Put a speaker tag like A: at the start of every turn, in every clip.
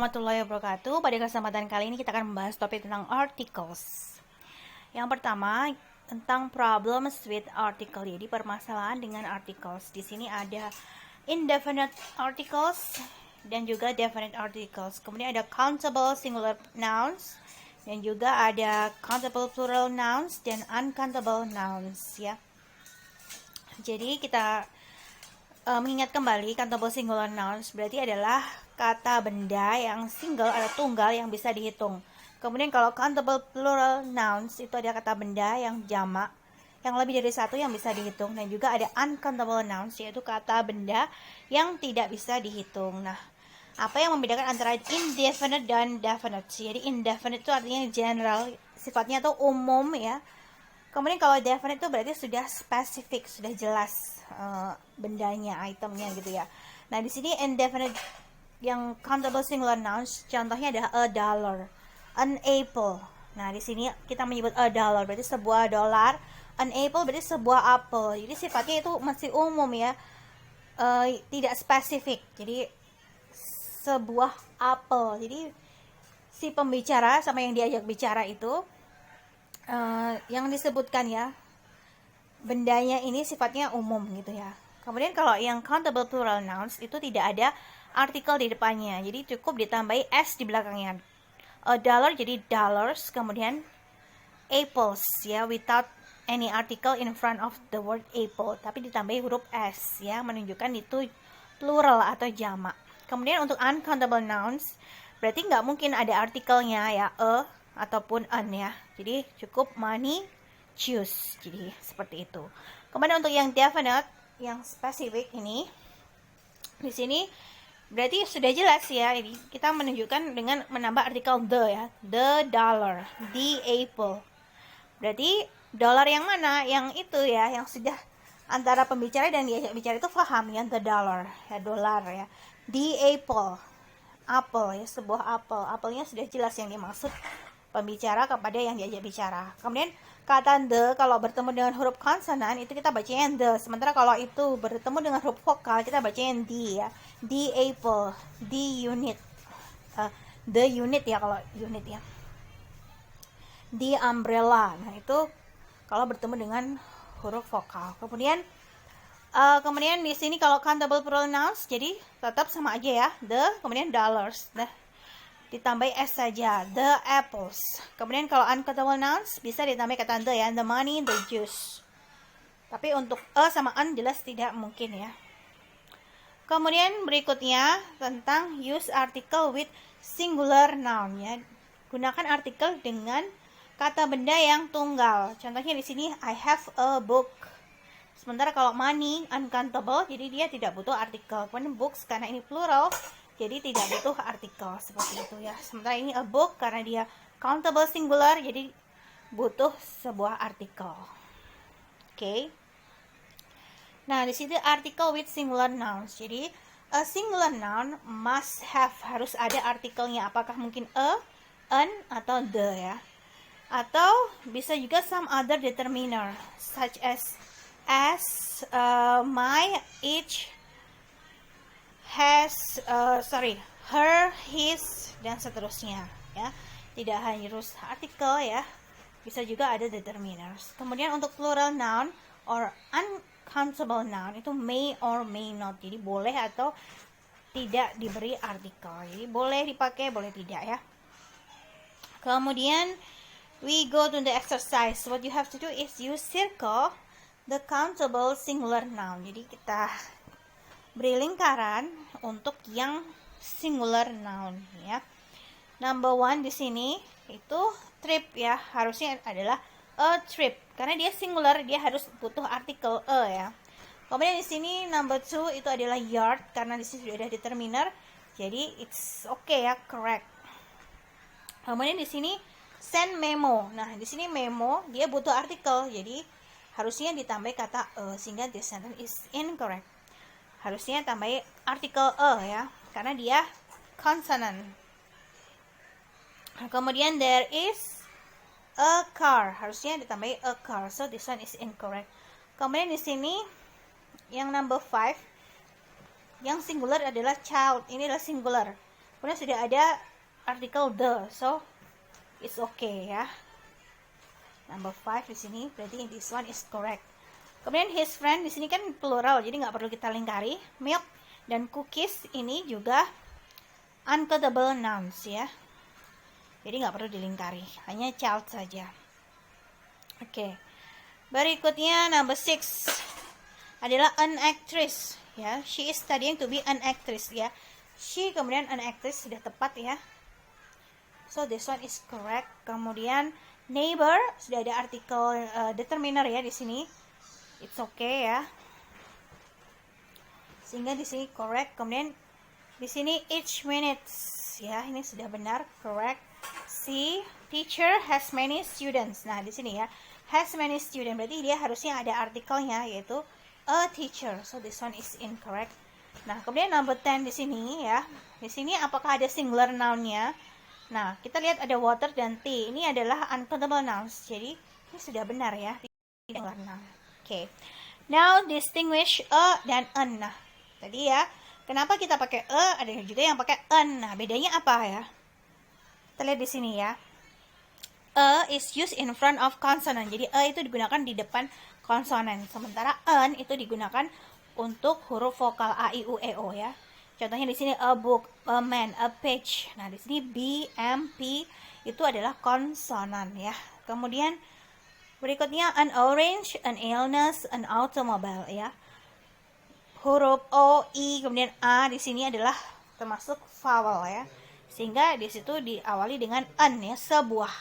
A: warahmatullahi wabarakatuh. Pada kesempatan kali ini kita akan membahas topik tentang articles. Yang pertama tentang problems with article. Jadi permasalahan dengan articles. Di sini ada indefinite articles dan juga definite articles. Kemudian ada countable singular nouns dan juga ada countable plural nouns dan uncountable nouns ya. Jadi kita mengingat kembali countable singular nouns berarti adalah kata benda yang single atau tunggal yang bisa dihitung. Kemudian kalau countable plural nouns itu ada kata benda yang jamak yang lebih dari satu yang bisa dihitung, dan juga ada uncountable nouns yaitu kata benda yang tidak bisa dihitung. Nah, apa yang membedakan antara indefinite dan definite? Jadi indefinite itu artinya general, sifatnya itu umum ya. Kemudian kalau definite itu berarti sudah spesifik, sudah jelas bendanya, itemnya gitu ya. Nah, di sini indefinite yang countable singular nouns contohnya ada a dollar, an apple. Nah, di sini kita menyebut a dollar berarti sebuah dolar, an apple berarti sebuah apel. Jadi sifatnya itu masih umum ya, tidak spesifik. Jadi sebuah apel. Jadi si pembicara sama yang diajak bicara itu yang disebutkan ya, bendanya ini sifatnya umum gitu ya. Kemudian kalau yang countable plural nouns itu tidak ada artikel di depannya, jadi cukup ditambahi s di belakangnya. A dollar jadi dollars, kemudian apples ya, without any article in front of the word apple, tapi ditambahi huruf s ya, menunjukkan itu plural atau jamak. Kemudian untuk uncountable nouns berarti nggak mungkin ada artikelnya ya, a ataupun an ya, jadi cukup money, choose. Jadi seperti itu. Kemudian untuk yang definite, yang spesifik ini, di sini berarti sudah jelas ya. Ini kita menunjukkan dengan menambah artikel the ya, the dollar, the apple. Berarti dolar yang mana? Yang itu ya, yang sudah antara pembicara dan diajak bicara itu paham ya, the dollar ya, dolar ya. The apple, apel ya, sebuah apel. Apelnya sudah jelas yang dimaksud pembicara kepada yang diajak bicara. Kemudian kata the kalau bertemu dengan huruf konsonan itu kita bacain the, sementara kalau itu bertemu dengan huruf vokal kita bacain the ya. The apple, the unit, the unit ya kalau unit ya. The umbrella. Nah, itu kalau bertemu dengan huruf vokal. Kemudian di sini kalau countable plural nouns jadi tetap sama aja ya, the kemudian dollars. Nah, ditambahi s saja, the apples. Kemudian kalau uncountable nouns bisa ditambahi kata the ya, the money, the juice. Tapi untuk a sama an jelas tidak mungkin ya. Kemudian berikutnya tentang use article with singular noun ya. Gunakan artikel dengan kata benda yang tunggal. Contohnya di sini I have a book. Sementara kalau money uncountable jadi dia tidak butuh artikel. Kemudian books karena ini plural jadi tidak butuh artikel seperti itu ya. Sementara ini a book karena dia countable singular jadi butuh sebuah artikel. Oke. Nah, di sini article with singular nouns. Jadi a singular noun must have, harus ada artikelnya. Apakah mungkin a, an atau the ya. Atau bisa juga some other determiner such as my, each, has, her, his, dan seterusnya ya. Tidak hanya harus artikel ya, bisa juga ada determiners. Kemudian untuk plural noun or uncountable noun itu may or may not, jadi boleh atau tidak diberi artikel, jadi boleh dipakai boleh tidak ya. Kemudian we go to the exercise. What you have to do is you circle the countable singular noun. Jadi kita beri lingkaran untuk yang singular noun ya. Number 1 di sini itu trip ya, harusnya adalah a trip karena dia singular, dia harus butuh artikel a ya. Kemudian di sini number 2 itu adalah yard karena di sini sudah ada determiner, jadi it's okay ya, correct. Kemudian di sini send memo. Nah, di sini memo dia butuh artikel, jadi harusnya ditambah kata a sehingga this sentence is incorrect. Harusnya tambah artikel a ya, karena dia consonant. Kemudian there is a car, harusnya ditambah a car, so this one is incorrect. Kemudian di sini yang number 5 yang singular adalah child, ini adalah singular. Kemudian sudah ada artikel the, so it's okay ya. Number 5 di sini, berarti this one is correct. Kemudian his friend di sini kan plural, jadi nggak perlu kita lingkari. Milk dan cookies ini juga uncountable nouns ya. Jadi nggak perlu dilingkari, hanya child saja. Oke. Berikutnya number 6 adalah an actress ya. She is studying to be an actress ya. She kemudian an actress sudah tepat ya. So this one is correct. Kemudian neighbor sudah ada artikel determiner ya di sini. It's okay ya. Sehingga di sini correct. Kemudian di sini each minutes ya, ini sudah benar, correct. C, teacher has many students. Nah, di sini ya, has many students berarti dia harusnya ada artikelnya yaitu a teacher. So this one is incorrect. Nah, kemudian number 10 di sini ya. Di sini apakah ada singular noun-nya? Nah, kita lihat ada water dan tea. Ini adalah uncountable nouns. Jadi, ini sudah benar ya. Singular noun. Oke. Now, distinguish a dan an. Nah, tadi ya, kenapa kita pakai a? Ada juga yang pakai an. Nah, bedanya apa ya? Kita lihat di sini ya. A is used in front of consonant. Jadi, a itu digunakan di depan konsonan. Sementara an itu digunakan untuk huruf vokal a, i, u, e, o ya. Contohnya di sini a book, a man, a page. Nah, di sini b, m, p itu adalah konsonan ya. Kemudian berikutnya an orange, an illness, an automobile ya. Huruf o, i, kemudian a di sini adalah termasuk vowel ya. Sehingga di situ diawali dengan an ya, sebuah,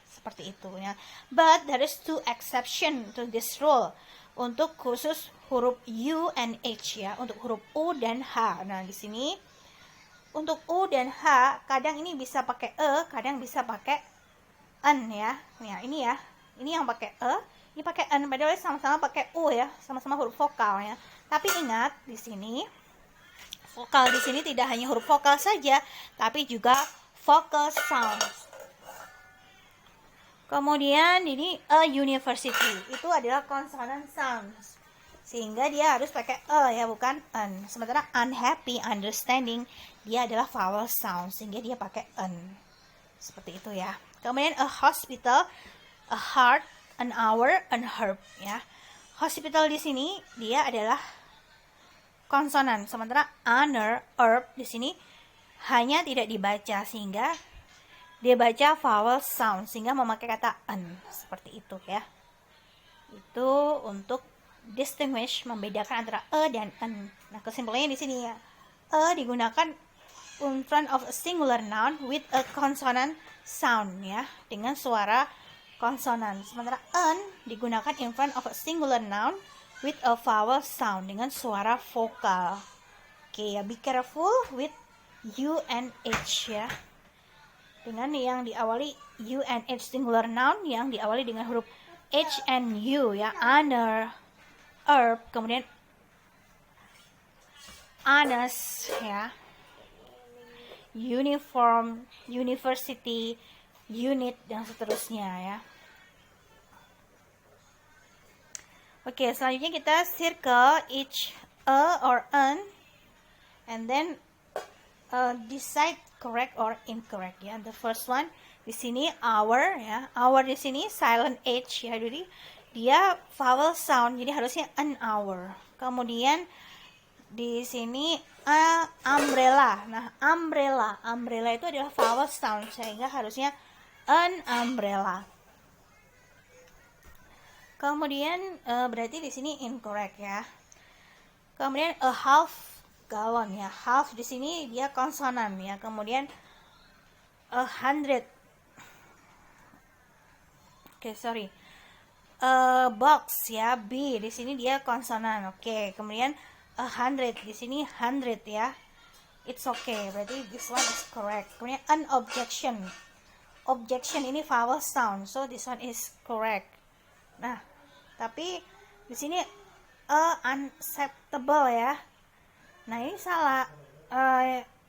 A: seperti itu ya. But there is two exception to this rule. Untuk khusus huruf U and H ya, untuk huruf U dan H. Nah, di sini untuk U dan H kadang ini bisa pakai e, kadang bisa pakai an ya. Nah, ini ya. Ini yang pakai e, ini pakai an, padahal sama-sama pakai U ya, sama-sama huruf vokal ya. Tapi ingat di sini vokal di sini tidak hanya huruf vokal saja, tapi juga vocal sounds. Kemudian ini a university itu adalah consonant sounds, sehingga dia harus pakai e ya, bukan an. Sementara unhappy, understanding dia adalah vowel sound, sehingga dia pakai an. Seperti itu ya. Kemudian a hospital, a heart, an hour, an herb ya. Hospital di sini dia adalah konsonan, sementara honor, herb di sini hanya tidak dibaca, sehingga dia baca vowel sound, sehingga memakai kata an, seperti itu ya. Itu untuk distinguish, membedakan antara e dan an. Nah, kesimpulannya di sini ya, e digunakan in front of a singular noun with a consonant sound ya, dengan suara konsonan. Sementara an digunakan in front of a singular noun with a vowel sound, dengan suara vokal. Oke ya, be careful with U and H ya. Dengan yang diawali U and H singular noun yang diawali dengan huruf H and U ya, honor, herb, kemudian honest ya, uniform, university, unit, dan seterusnya ya. Oke, selanjutnya kita circle each a or an and then decide correct or incorrect ya. The first one di sini our ya. Our di sini silent H ya. Jadi dia vowel sound, jadi harusnya an hour. Kemudian di sini umbrella. Nah, umbrella itu adalah vowel sound, sehingga harusnya an umbrella. Kemudian berarti di sini incorrect ya. Kemudian a half gallon ya. Half di sini dia konsonan ya. Kemudian 100. Box ya. B di sini dia konsonan. Oke. Kemudian 100 di sini 100 ya. It's okay. Berarti this one is correct. Kemudian an objection. Objection ini vowel sound. So this one is correct. Nah, tapi di sini unacceptable ya. Nah, ini salah.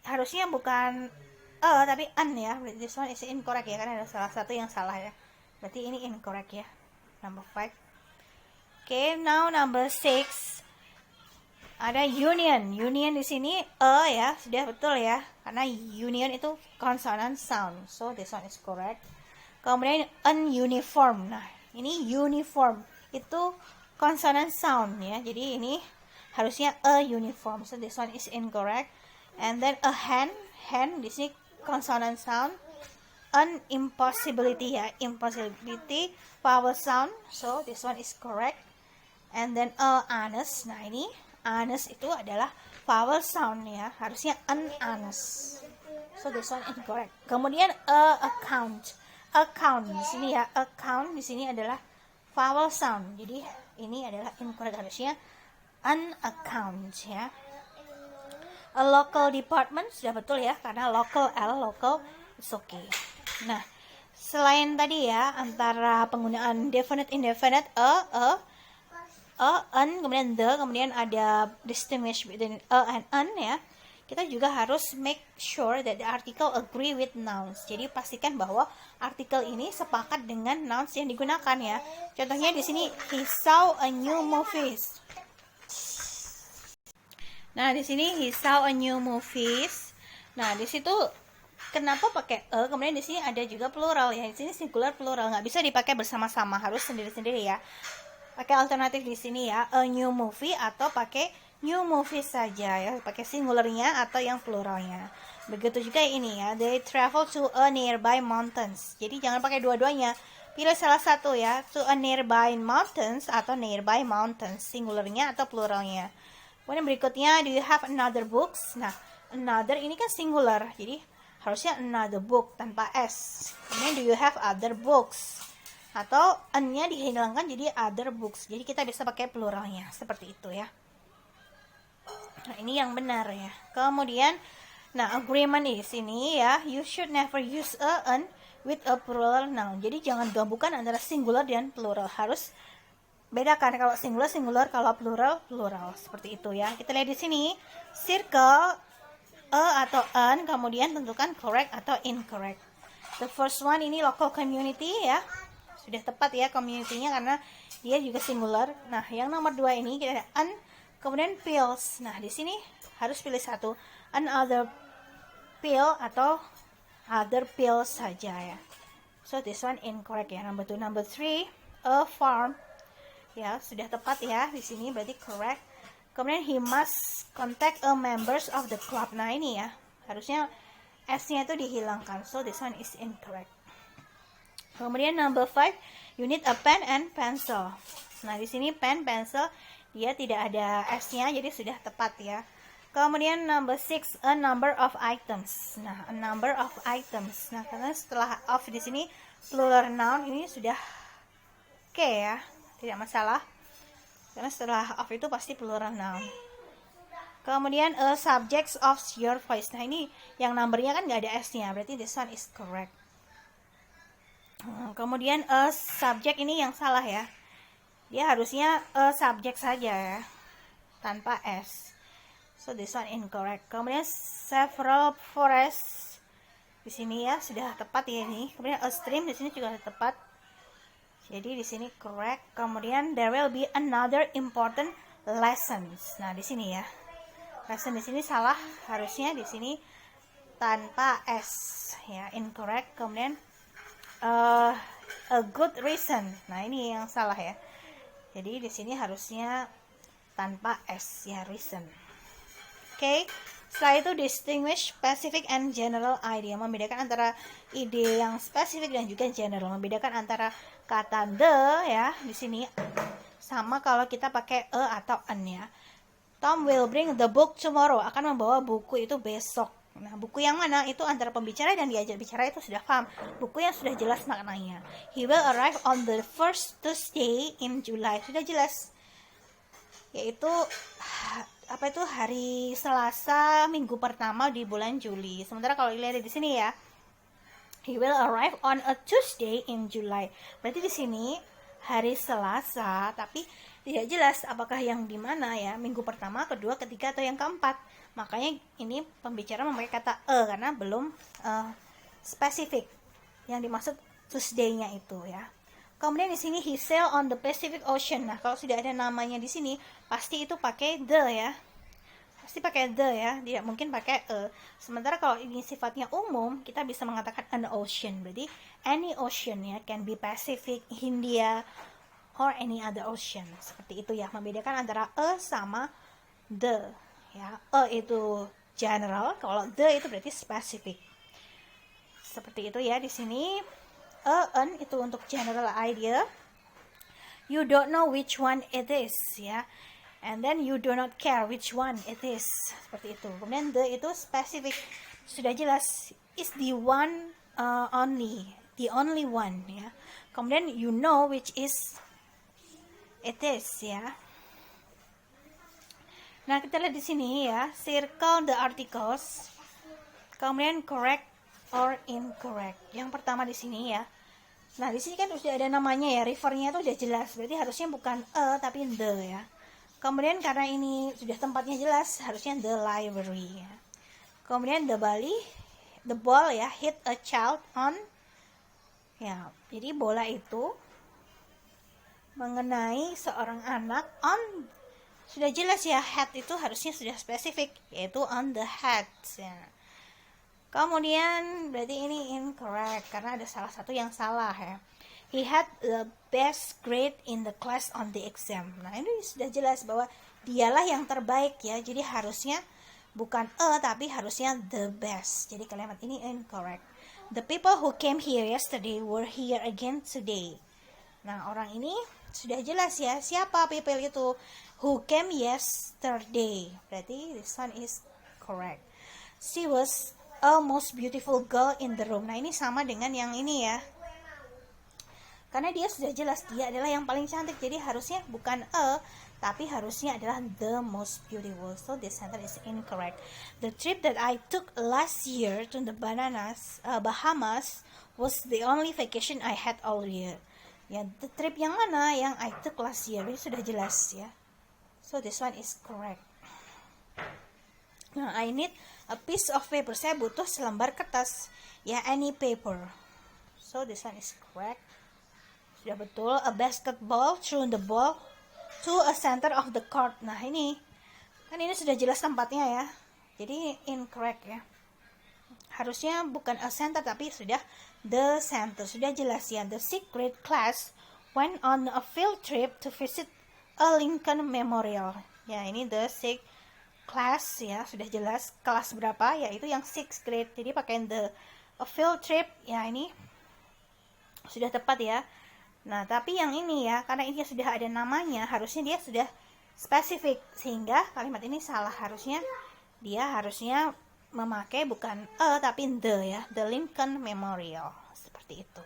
A: Harusnya bukan tapi an ya. This one is incorrect ya, karena ada salah satu yang salah ya. Berarti ini incorrect ya. Number 5. Okay, now number 6. ada union. Union di sini ya, sudah betul ya. Karena union itu consonant sound. So this one is correct. Kemudian ununiform. Nah, ini uniform itu consonant sound ya. Jadi ini harusnya a uniform. So this one is incorrect. And then a hand di sini consonant sound. An impossibility ya, impossibility vowel sound. So this one is correct. And then honest. Nah, ini honest itu adalah vowel sound ya, harusnya an honest. So this one incorrect. Kemudian account. Account di sini ya, account di sini adalah vowel sound. Jadi ini adalah incorrect, harusnya an account ya. A local department sudah betul ya, karena local is okay. Nah, selain tadi ya, antara penggunaan definite indefinite an, kemudian the, kemudian ada distinguish between a and an ya. Kita juga harus make sure that the article agree with nouns. Jadi pastikan bahwa artikel ini sepakat dengan nouns yang digunakan ya. Contohnya di sini he saw a new movies. Nah, di sini he saw a new movies. Nah, di situ kenapa pakai kemudian di sini ada juga plural ya. Di sini singular plural, nggak bisa dipakai bersama-sama, harus sendiri-sendiri ya. Pakai alternatif di sini ya, a new movie atau pakai new movies saja ya, pakai singularnya atau yang pluralnya. Begitu juga ini ya, they travel to a nearby mountains. Jadi jangan pakai dua-duanya, pilih salah satu ya, to a nearby mountains atau nearby mountains, singularnya atau pluralnya. Kemudian berikutnya, do you have another books? Nah, another ini kan singular, jadi harusnya another book tanpa s. Kemudian do you have other books? Atau n-nya dihilangkan jadi other books. Jadi kita bisa pakai pluralnya seperti itu ya. Nah, ini yang benar ya. Kemudian nah, agreement di sini ya, you should never use a n with a plural noun. Jadi jangan gabungkan antara singular dan plural. Harus bedakan, kalau singular, kalau plural. Seperti itu ya. Kita lihat di sini, circle atau an, kemudian tentukan correct atau incorrect. The first one ini local community ya, sudah tepat ya community-nya karena dia juga singular. Nah, yang nomor 2 ini kita ada an, kemudian pills. Nah, di sini harus pilih satu, another pill atau other pills saja ya. So this one incorrect ya. Number 2, number 3, a farm. Ya, sudah tepat ya di sini, berarti correct. Kemudian he must contact a members of the club. Nah, ini ya, harusnya S-nya itu dihilangkan. So this one is incorrect. Kemudian number 5, you need a pen and pencil. Nah, di sini pen, pencil, dia tidak ada S-nya, jadi sudah tepat ya. Kemudian number 6, a number of items. Nah, a number of items. Nah, karena setelah of di sini plural noun, ini sudah oke ya, tidak masalah. Karena setelah of itu pasti plural noun. Kemudian subjects of your voice. Nah, ini yang numbernya kan nggak ada S-nya, berarti this one is correct. Kemudian subject ini yang salah ya. Dia harusnya subject saja ya, tanpa S. So this one incorrect. Kemudian several forests. Di sini ya sudah tepat ya ini. Kemudian a stream di sini juga tepat. Jadi di sini correct. Kemudian there will be another important lessons. Nah, di sini ya. Lesson di sini salah, harusnya di sini tanpa S ya, incorrect. Kemudian a good reason. Nah, ini yang salah ya. Jadi di sini harusnya tanpa S ya, reason. Oke. Setelah itu distinguish specific and general idea, membedakan antara ide yang spesifik dan juga general, membedakan antara kata the ya di sini sama kalau kita pakai atau an ya. Tom will bring the book tomorrow, akan membawa buku itu besok. Nah, buku yang mana? Itu antara pembicara dan diajak bicara itu sudah paham. Buku yang sudah jelas maknanya. He will arrive on the first Tuesday in July, sudah jelas. Yaitu apa itu, hari Selasa minggu pertama di bulan Juli. Sementara kalau dilihat di sini ya, he will arrive on a Tuesday in July. Berarti di sini hari Selasa, tapi tidak jelas apakah yang di mana ya, minggu pertama, kedua, ketiga atau yang keempat. Makanya ini pembicara memakai kata karena belum spesifik yang dimaksud Tuesday-nya itu ya. Kemudian di sini he sail on the Pacific Ocean. Nah, kalau sudah ada namanya di sini, pasti itu pakai the ya. pasti pakai the ya, tidak mungkin pakai a. Sementara kalau ini sifatnya umum, kita bisa mengatakan an ocean. Berarti any ocean ya, can be Pacific, India, or any other ocean. Seperti itu ya, membedakan antara a sama the ya. A itu general, kalau the itu berarti specific. Seperti itu ya di sini. An itu untuk general idea. You don't know which one it is ya. And then you do not care which one it is. Seperti itu. Kemudian the itu specific. Sudah jelas is the one only, the only one ya. Kemudian you know which is it is ya. Nah, kita lihat di sini ya, circle the articles. Kemudian correct or incorrect. Yang pertama di sini ya. Nah, di sini kan sudah ada namanya ya, rivernya itu udah jelas. Berarti harusnya bukan a tapi the ya. Kemudian karena ini sudah tempatnya jelas, harusnya the library ya. Kemudian the ball ya, hit a child on ya. Jadi bola itu mengenai seorang anak on, sudah jelas ya, head itu harusnya sudah spesifik, yaitu on the head ya. Kemudian berarti ini incorrect karena ada salah satu yang salah ya. He had the best grade in the class on the exam. Nah, ini sudah jelas bahwa dialah yang terbaik ya. Jadi harusnya bukan a tapi harusnya the best. Jadi kalimat ini incorrect. The people who came here yesterday were here again today. Nah, orang ini sudah jelas ya, siapa people itu? Who came yesterday. Berarti this one is correct. She was a most beautiful girl in the room. Nah, ini sama dengan yang ini ya. Karena dia sudah jelas dia adalah yang paling cantik. Jadi harusnya bukan a, tapi harusnya adalah the most beautiful. So this sentence is incorrect. The trip that I took last year to the Bahamas was the only vacation I had all year. Ya, the trip yang mana yang I took last year. Ini sudah jelas ya. So this one is correct. Nah, I need a piece of paper. Saya butuh selembar kertas. Ya, any paper. So this one is correct. Sudah betul. A basketball threw the ball to a center of the court. Nah, ini kan ini sudah jelas tempatnya ya. Jadi incorrect ya. Harusnya bukan a center tapi sudah the center. Sudah jelas ya. The sixth grade class went on a field trip to visit a Lincoln Memorial. Ya, ini the sixth class ya, sudah jelas kelas berapa, yaitu yang 6th grade. Jadi pakai the field trip ya, ini sudah tepat ya. Nah, tapi yang ini ya, karena ini sudah ada namanya, harusnya dia sudah spesifik, sehingga kalimat ini salah. Harusnya memakai bukan a tapi the ya, the Lincoln Memorial, seperti itu.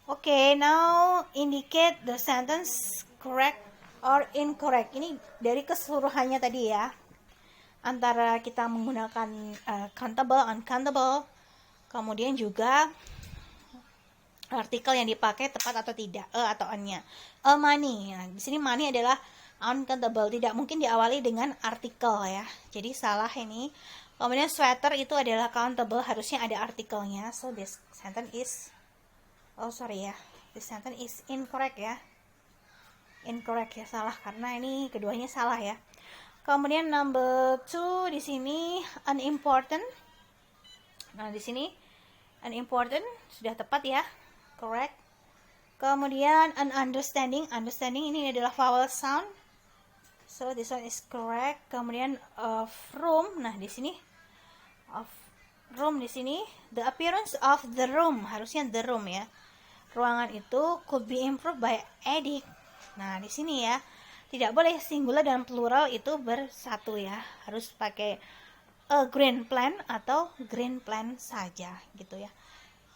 A: Oke, now indicate the sentence correct or incorrect. Ini dari keseluruhannya tadi ya, antara kita menggunakan countable, uncountable, kemudian juga artikel yang dipakai tepat atau tidak, atau on-nya. Money. Nah, di sini money adalah uncountable, tidak mungkin diawali dengan artikel ya. Jadi salah ini. Kemudian sweater itu adalah countable, harusnya ada artikelnya. So this sentence is this sentence is incorrect ya. Incorrect ya, salah karena ini keduanya salah ya. Kemudian number 2 di sini unimportant. Nah, di sini unimportant sudah tepat ya. Correct. Kemudian an understanding ini adalah vowel sound. So this one is correct. Kemudian of room. Nah, di sini of room di sini the appearance of the room, harusnya the room ya. Ruangan itu could be improved by adding. Nah, di sini ya, tidak boleh singular dan plural itu bersatu ya. Harus pakai a green plan atau green plan saja gitu ya.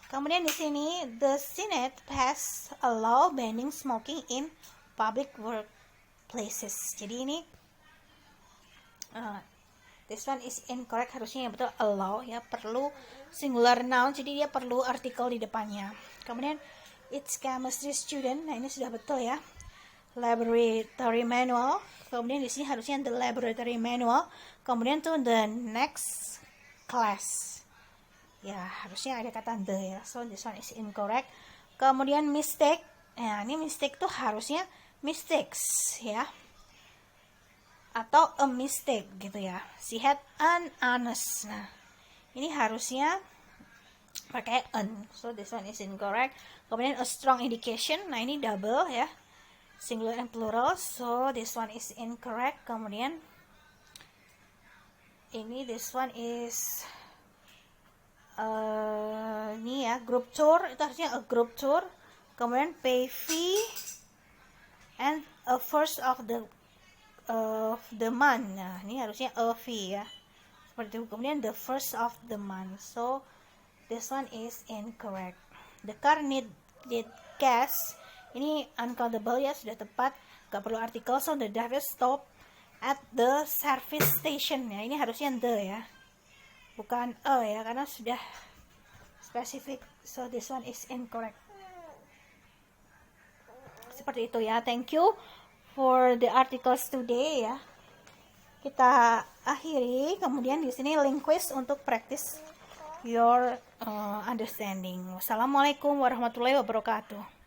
A: Kemudian di sini the Senate passed a law banning smoking in public workplaces. Jadi ini this one is incorrect, harusnya yang betul a law ya, perlu singular noun, jadi dia perlu artikel di depannya. Kemudian it's chemistry student. Nah, ini sudah betul ya. Laboratory manual. Kemudian di sini harusnya the laboratory manual. Kemudian to the next class. Ya, harusnya ada kata the ya. So this one is incorrect. Kemudian mistake. Nah, ini mistake tuh harusnya mistakes ya. atau a mistake gitu ya. She had an honest. Nah, ini harusnya pakai an. So this one is incorrect. Kemudian a strong indication. Nah, ini double ya. Singular and plural. So this one is incorrect. Kemudian ini this one is ini ya, group tour. Itu harusnya a group tour. Kemudian pay fee and a first of the month. Nah, ini harusnya a fee ya. Seperti itu. Kemudian the first of the month. So this one is incorrect. The car needed gas. Ini uncountable ya, sudah tepat. Gak perlu artikel. So the driver stop at the service station. Ya, ini harusnya the ya, bukan ya, karena sudah spesifik. So this one is incorrect. Seperti itu ya. Thank you for the articles today ya. Kita akhiri. Kemudian di sini link quiz untuk practice your understanding. Wassalamualaikum warahmatullahi wabarakatuh.